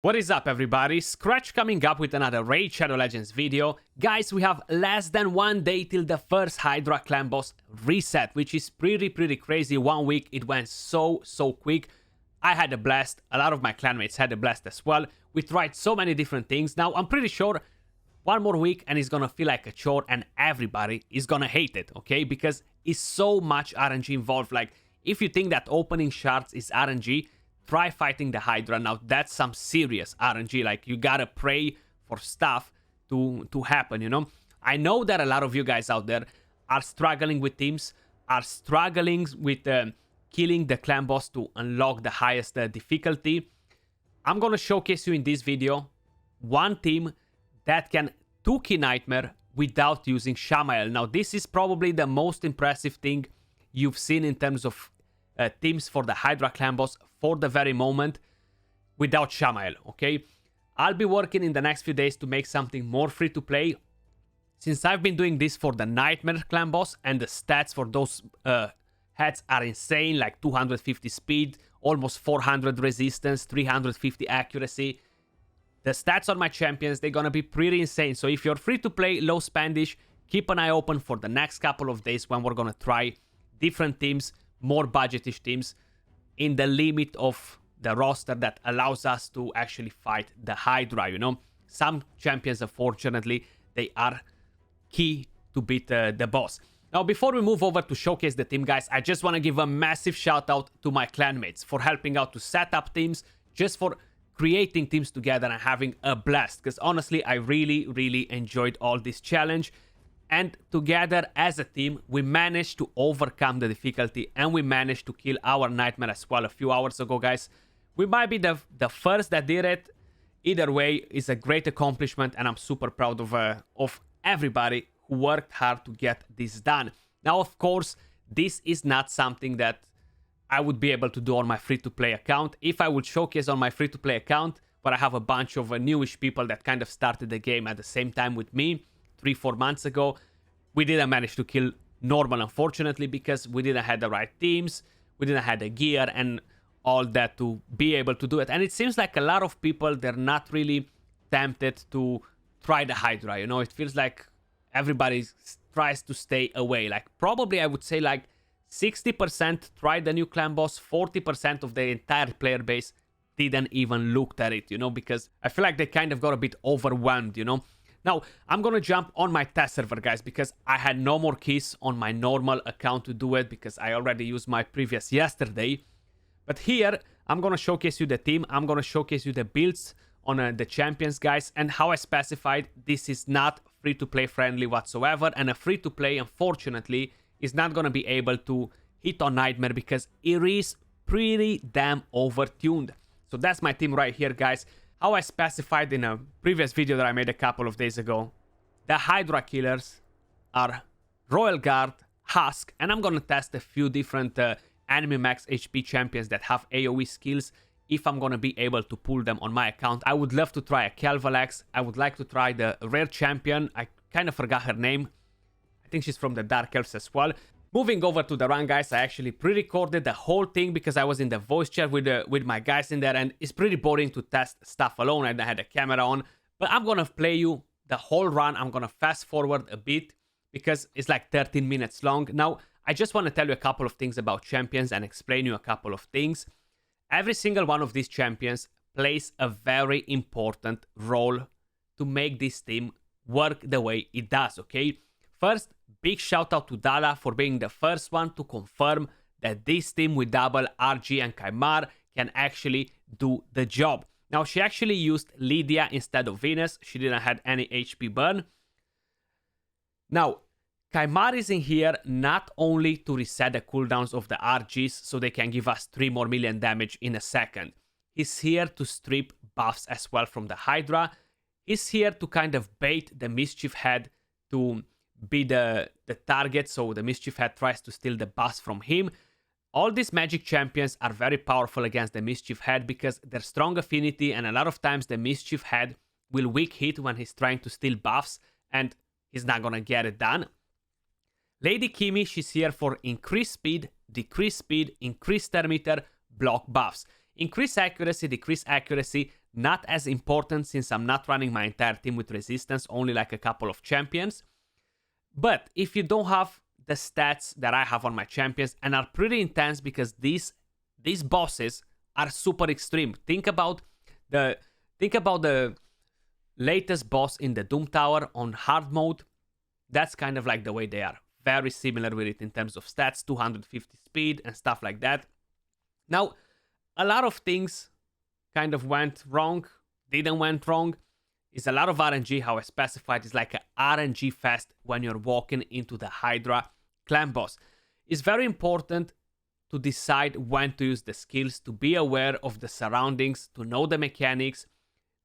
What is up, everybody? Skratch coming up with another Raid Shadow Legends video. Guys, we have less than 1 day till the first Hydra clan boss reset, which is pretty crazy. 1 week, it went so quick. I had a blast. A lot of my clanmates had a blast as well. We tried so many different things. Now, I'm pretty sure 1 more week and it's gonna feel like a chore and everybody is gonna hate it, okay? Because it's so much RNG involved. Like, if you think that opening shards is RNG, try fighting the Hydra. Now, that's some serious RNG. Like, you gotta pray for stuff to happen, you know? I know that a lot of you guys out there are struggling with teams, are struggling with killing the clan boss to unlock the highest difficulty. I'm gonna showcase you in this video one team that can 2-key Nightmare without using SHAMAEL. Now, this is probably the most impressive thing you've seen in terms of teams for the Hydra clan boss for the very moment without SHAMAEL, okay? I'll be working in the next few days to make something more free to play. Since I've been doing this for the Nightmare clan boss and the stats for those heads are insane, like 250 speed, almost 400 resistance, 350 accuracy. The stats on my champions, they're gonna be pretty insane. So if you're free to play, low spendish, keep an eye open for the next couple of days when we're gonna try different teams, more budgetish teams, in the limit of the roster that allows us to actually fight the Hydra, you know? Some champions, unfortunately, they are key to beat the boss. Now, before we move over to showcase the team, guys, I just want to give a massive shout out to my clanmates for helping out to set up teams, just for creating teams together and having a blast. Because honestly, I really enjoyed all this challenge. And together as a team, we managed to overcome the difficulty and we managed to kill our Nightmare as well a few hours ago, guys. We might be the first that did it. Either way, it's a great accomplishment and I'm super proud of everybody who worked hard to get this done. Now, of course, this is not something that I would be able to do on my free-to-play account. If I would showcase on my free-to-play account, but I have a bunch of newish people that kind of started the game at the same time with me, 3-4 months ago, we didn't manage to kill normal, unfortunately, because we didn't have the right teams, we didn't have the gear and all that to be able to do it. And it seems like a lot of people, they're not really tempted to try the Hydra, you know? It feels like everybody tries to stay away. Like, probably I would say like 60% tried the new clan boss, 40% of the entire player base didn't even look at it, you know? Because I feel like they kind of got a bit overwhelmed, you know? Now, I'm gonna jump on my test server, guys, because I had no more keys on my normal account to do it because I already used my previous yesterday. But here, I'm gonna showcase you the team. I'm gonna showcase you the builds on the champions, guys. And how I specified, this is not free-to-play friendly whatsoever. And a free-to-play, unfortunately, is not gonna be able to hit on Nightmare because it is pretty damn overtuned. So that's my team right here, guys. How I specified in a previous video that I made a couple of days ago, the Hydra killers are Royal Guard, Husk, and I'm gonna test a few different enemy max HP champions that have AoE skills if I'm gonna be able to pull them on my account. I would love to try a Calvalax. I would like to try the rare champion. I kind of forgot her name. I think she's from the Dark Elves as well. Moving over to the run, guys, I actually pre-recorded the whole thing because I was in the voice chat with my guys in there, and it's pretty boring to test stuff alone. I had a camera on, but I'm gonna play you the whole run. I'm gonna fast forward a bit because it's like 13 minutes long. Now, I just want to tell you a couple of things about champions and explain you a couple of things. Every single one of these champions plays a very important role to make this team work the way it does, okay? First, big shout out to Dala for being the first one to confirm that this team with double RG and Kaimar can actually do the job. Now, she actually used Lydia instead of Venus. She didn't have any HP burn. Now, Kaimar is in here not only to reset the cooldowns of the RGs so they can give us 3 more million damage in a second. He's here to strip buffs as well from the Hydra. He's here to kind of bait the Mischief Head to be the target, so the Mischief Head tries to steal the buffs from him. All these magic champions are very powerful against the Mischief Head because they're strong affinity, and a lot of times the Mischief Head will weak hit when he's trying to steal buffs and he's not gonna get it done. Lady Kimi, she's here for increased speed, decreased speed, increased star meter, block buffs. Increase accuracy, decrease accuracy, Not as important since I'm not running my entire team with resistance, only like a couple of champions. But if you don't have the stats that I have on my champions, and are pretty intense because these bosses are super extreme. Think about the latest boss in the Doom Tower on hard mode. That's kind of like the way they are. Very similar with it in terms of stats, 250 speed and stuff like that. Now, a lot of things kind of went wrong, didn't went wrong. It's a lot of RNG, how I specified. It's like an RNG fest when you're walking into the Hydra clan boss. It's very important to decide when to use the skills, to be aware of the surroundings, to know the mechanics,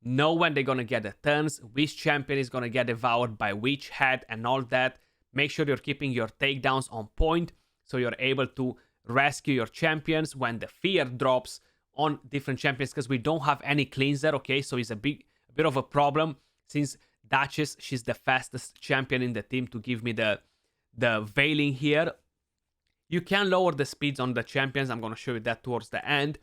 know when they're gonna get the turns, which champion is gonna get devoured by which head and all that. Make sure you're keeping your takedowns on point so you're able to rescue your champions when the fear drops on different champions, because we don't have any cleanser, okay? So it's a bit of a problem since Duchess, she's the fastest champion in the team to give me the veiling here. You can lower the speeds on the champions. I'm going to show you that towards the end.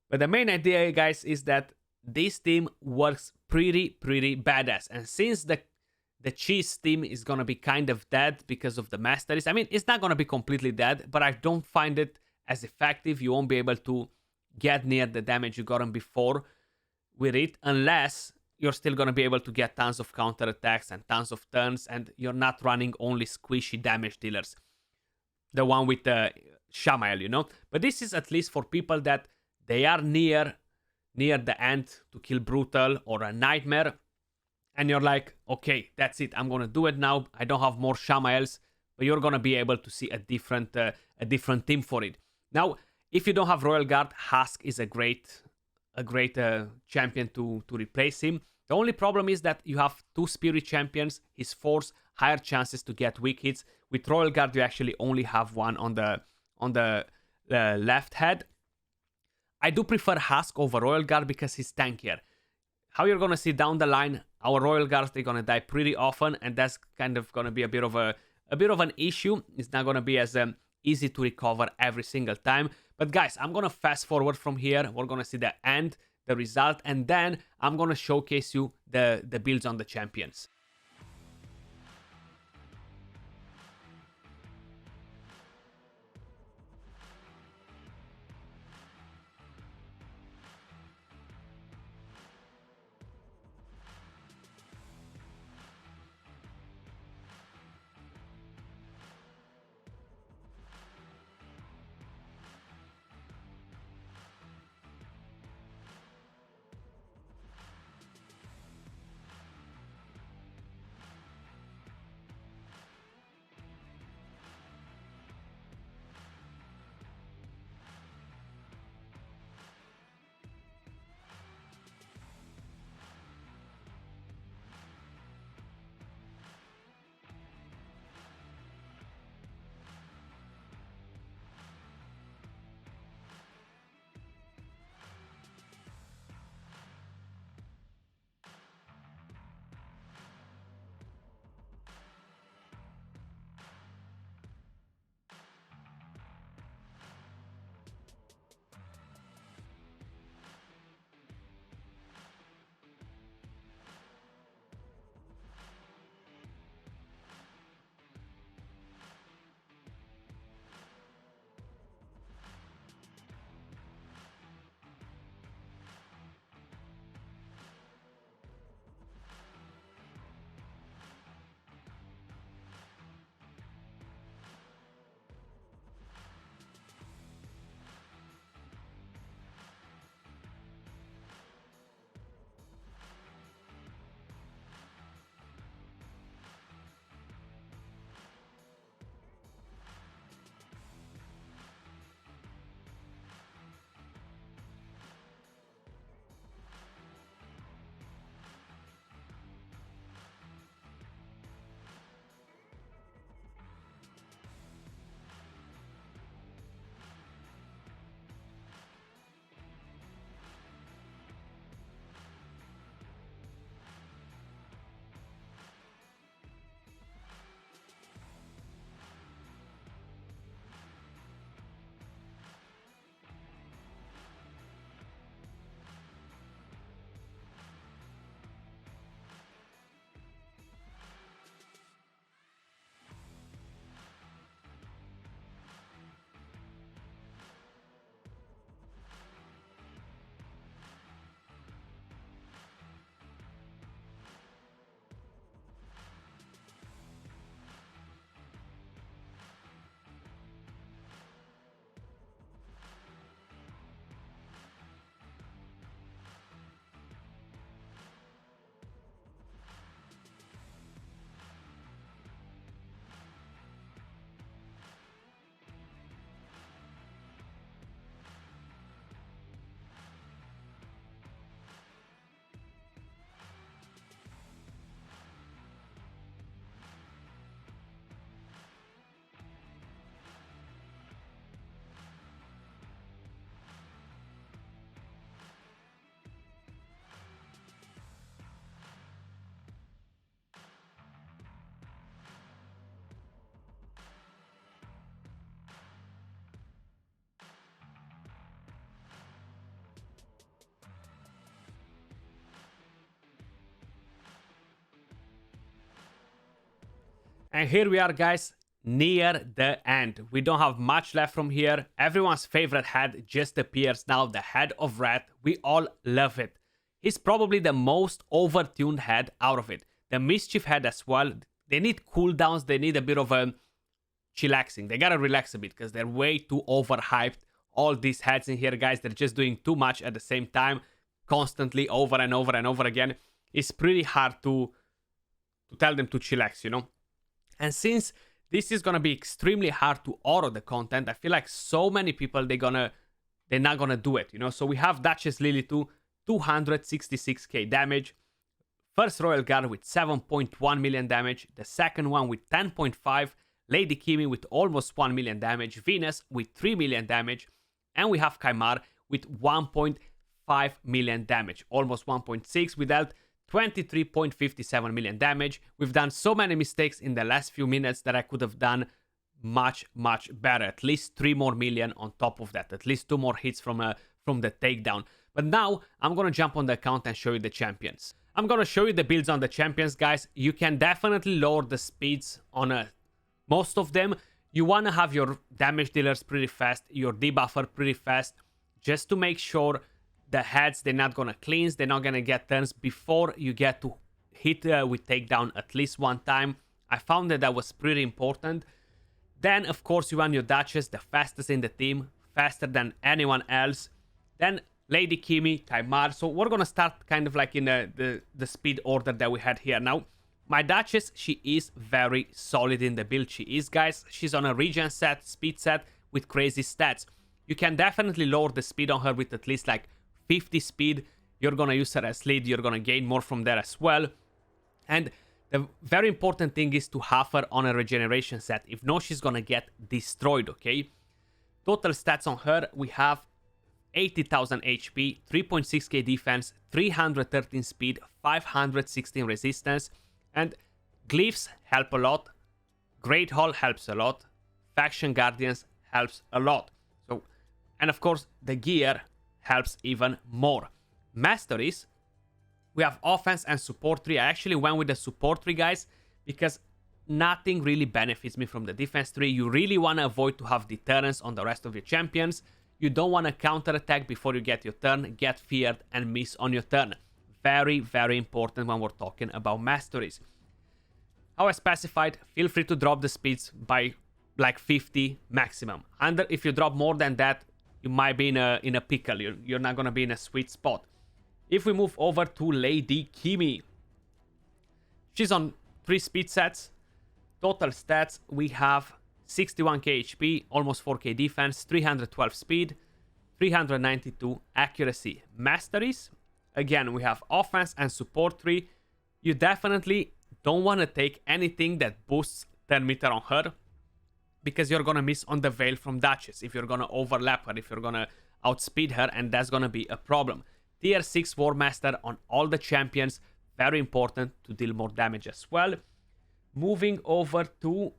But the main idea, guys, is that this team works pretty badass. And since the cheese team is going to be kind of dead because of the masteries, I mean, it's not going to be completely dead, but I don't find it as effective. You won't be able to get near the damage you gotten before with it unless you're still going to be able to get tons of counter attacks and tons of turns, and you're not running only squishy damage dealers. The one with the SHAMAEL, you know? But this is at least for people that they are near the end to kill Brutal or a Nightmare, and you're like, okay, that's it, I'm gonna do it now. I don't have more SHAMAELs, but you're gonna be able to see a different team for it. Now, if you don't have Royal Guard, Husk is a great champion to replace him. The only problem is that you have 2 Spirit champions, his force, higher chances to get weak hits. With Royal Guard, you actually only have one on the left head. I do prefer Husk over Royal Guard because he's tankier. How you're gonna see down the line, our Royal Guards, they're gonna die pretty often, and that's kind of gonna be a bit of an issue. It's not gonna be as easy to recover every single time. But guys, I'm gonna fast forward from here. We're gonna see the end, the result, and then I'm gonna showcase you the builds on the champions. And here we are, guys, near the end. We don't have much left from here. Everyone's favorite head just appears now, the head of Red. We all love it. He's probably the most overtuned head out of it. The Mischief head as well. They need cooldowns. They need a bit of a chillaxing. They gotta relax a bit because they're way too overhyped. All these heads in here, guys, they're just doing too much at the same time, constantly over and over and over again. It's pretty hard to tell them to chillax, you know? And since this is gonna be extremely hard to auto the content, I feel like so many people, they're not gonna do it, you know? So we have Duchess Lily 2, 266k damage. First Royal Guard with 7.1 million damage. The second one with 10.5. Lady Kimi with almost 1 million damage. Venus with 3 million damage. And we have Kaimar with 1.5 million damage. Almost 1.6. We dealt 23.57 million damage. We've done so many mistakes in the last few minutes that I could have done much better. At least 3 more million on top of that. At least 2 more hits from the takedown. But now I'm gonna jump on the account and show you the champions. I'm gonna show you the builds on the champions, guys. You can definitely lower the speeds on most of them. You wanna have your damage dealers pretty fast, your debuffer pretty fast, just to make sure the heads, they're not gonna cleanse, they're not gonna get turns before you get to hit with takedown at least one time. I found that was pretty important. Then, of course, you want your Duchess, the fastest in the team, faster than anyone else. Then Lady Kimi, Kaimar. So we're gonna start kind of like in the speed order that we had here. Now, my Duchess, she is very solid in the build. She is, guys. She's on a regen set, speed set with crazy stats. You can definitely lower the speed on her with at least like 50 speed. You're gonna use her as lead. You're gonna gain more from there as well. And the very important thing is to have her on a regeneration set. If not, she's gonna get destroyed, okay? Total stats on her, we have 80,000 HP, 3.6k defense, 313 speed, 516 resistance, and glyphs help a lot. Great Hall helps a lot. Faction Guardians helps a lot. So, and of course, the gear helps even more. Masteries, we have offense and support tree. I actually went with the support tree, guys, because nothing really benefits me from the defense tree. You really want to avoid to have deterrence on the rest of your champions. You don't want to counterattack before you get your turn, get feared, and miss on your turn. Very important when we're talking about masteries. How I specified, feel free to drop the speeds by like 50 maximum. If you drop more than that, you might be in a pickle. You're not going to be in a sweet spot. If we move over to Lady Kimi, she's on 3 speed sets. Total stats, we have 61k HP, almost 4k defense, 312 speed, 392 accuracy. Masteries, again, we have offense and support tree. You definitely don't want to take anything that boosts 10 meter on her, because you're gonna miss on the Veil from Duchess, if you're gonna overlap her, if you're gonna outspeed her, and that's gonna be a problem. Tier 6 War Master on all the champions, very important to deal more damage as well. Moving over to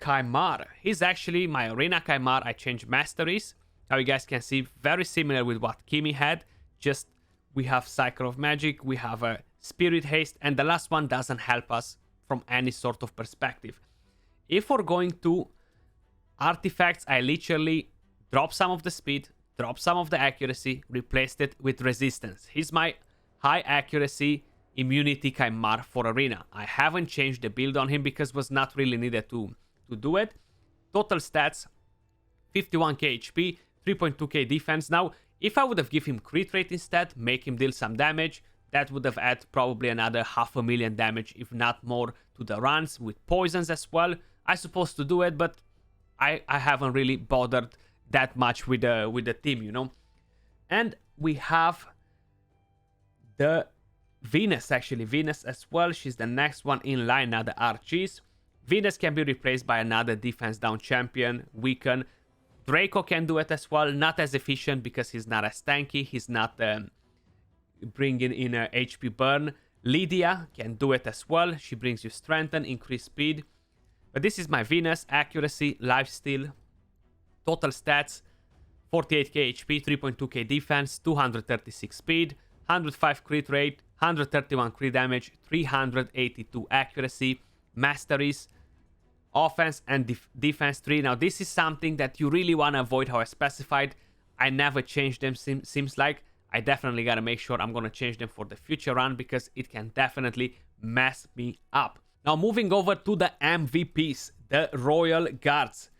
Kaimar. He's actually my Arena Kaimar. I changed masteries. Now you guys can see, very similar with what Kimi had. Just we have Cycle of Magic, we have a Spirit Haste, and the last one doesn't help us from any sort of perspective. If we're going to artifacts, I literally drop some of the speed, drop some of the accuracy, replaced it with resistance. He's my high accuracy immunity Kaimar for Arena. I haven't changed the build on him because it was not really needed to do it. Total stats, 51k HP, 3.2k defense. Now, if I would have given him crit rate instead, make him deal some damage, that would have added probably another 500,000 damage, if not more, to the runs, with poisons as well. I supposed to do it, but I haven't really bothered that much with the team, you know. And we have the Venus, actually. Venus as well. She's the next one in line now, the RGs. Venus can be replaced by another defense down champion, Weaken. Draco can do it as well. Not as efficient because he's not as tanky. He's not bringing in a HP burn. Lydia can do it as well. She brings you strengthen, increased speed. But this is my Venus. Accuracy, lifesteal, total stats, 48k HP, 3.2k defense, 236 speed, 105 crit rate, 131 crit damage, 382 accuracy. masteries, offense and defense tree. Now this is something that you really want to avoid, how I specified. I never change them, seems like. I definitely gotta make sure I'm gonna change them for the future run, because it can definitely mess me up. Now moving over to the MVPs, the Royal Guards.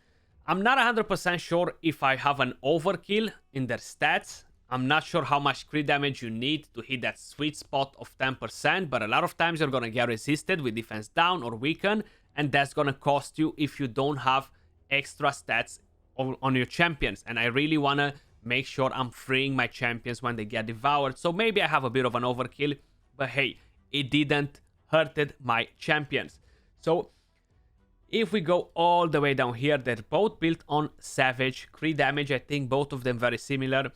I'm not 100% sure if I have an overkill in their stats. I'm not sure how much crit damage you need to hit that sweet spot of 10%, but a lot of times you're gonna get resisted with defense down or weaken, and that's gonna cost you if you don't have extra stats on your champions. And I really wanna make sure I'm freeing my champions when they get devoured. So maybe I have a bit of an overkill, but hey, it didn't hurted my champions. So if we go all the way down here, they're both built on Savage. Crit damage, I think both of them very similar.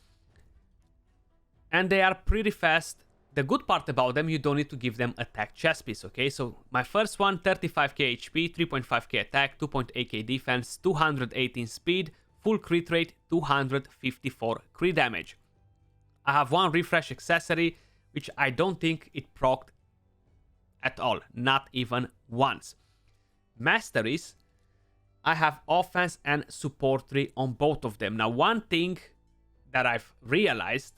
And they are pretty fast. The good part about them, you don't need to give them attack chest piece, okay? So my first one, 35k HP, 3.5k attack, 2.8k defense, 218 speed, full crit rate, 254 crit damage. I have one refresh accessory, which I don't think it procced at all, not even once. Masteries, I have offense and support tree on both of them. Now one thing that I've realized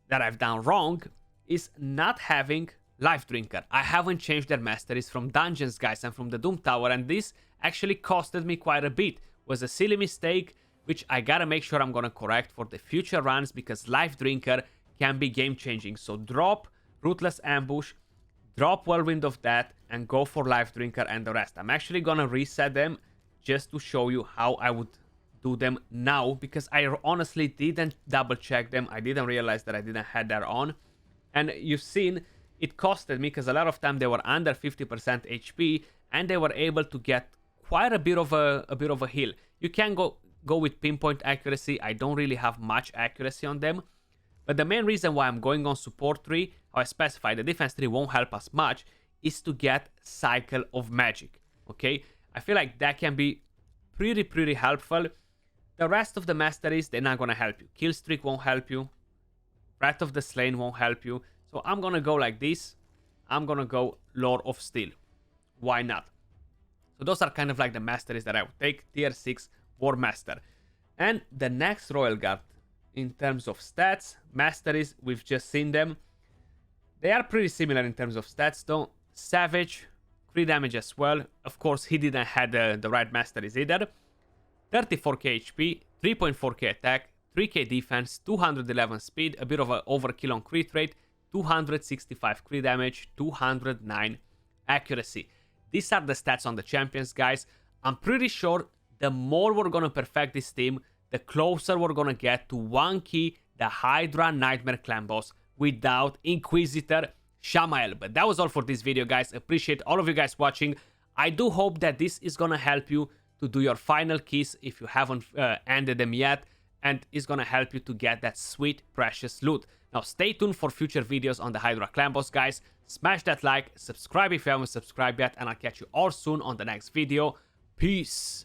that I've done wrong is not having Life Drinker. I haven't changed their masteries from dungeons, guys, and from the Doom Tower, and this actually costed me quite a bit. It was a silly mistake, which I gotta make sure I'm gonna correct for the future runs, because Life Drinker can be game changing. So drop Ruthless Ambush, drop Whirlwind of Death, and go for Life Drinker and the rest. I'm actually gonna reset them just to show you how I would do them now, because I honestly didn't double check them. I didn't realize that I didn't have that on. And you've seen it costed me, because a lot of time they were under 50% HP and they were able to get quite a bit of a heal. You can go with pinpoint accuracy. I don't really have much accuracy on them. But the main reason why I'm going on support tree, how I specify the defense tree won't help us much, is to get Cycle of Magic. Okay? I feel like that can be pretty helpful. The rest of the masteries, they're not gonna help you. Killstreak won't help you. Wrath of the Slain won't help you. So I'm gonna go like this. I'm gonna go Lord of Steel. Why not? So those are kind of like the masteries that I would take. Tier 6 War Master. And the next Royal Guard, in terms of stats, masteries, we've just seen them. They are pretty similar in terms of stats though. Savage, crit damage as well. Of course, he didn't have the right masteries either. 34k HP, 3.4k attack, 3k defense, 211 speed, a bit of an overkill on crit rate, 265 crit damage, 209 accuracy. These are the stats on the champions, guys. I'm pretty sure the more we're gonna perfect this team, the closer we're gonna get to 1 key, the Hydra Nightmare Clan boss without Inquisitor SHAMAEL. But that was all for this video, guys. Appreciate all of you guys watching. I do hope that this is gonna help you to do your final keys if you haven't ended them yet, and is gonna help you to get that sweet precious loot. Now stay tuned for future videos on the Hydra Clan boss, guys. Smash that like, subscribe if you haven't subscribed yet, and I'll catch you all soon on the next video. Peace.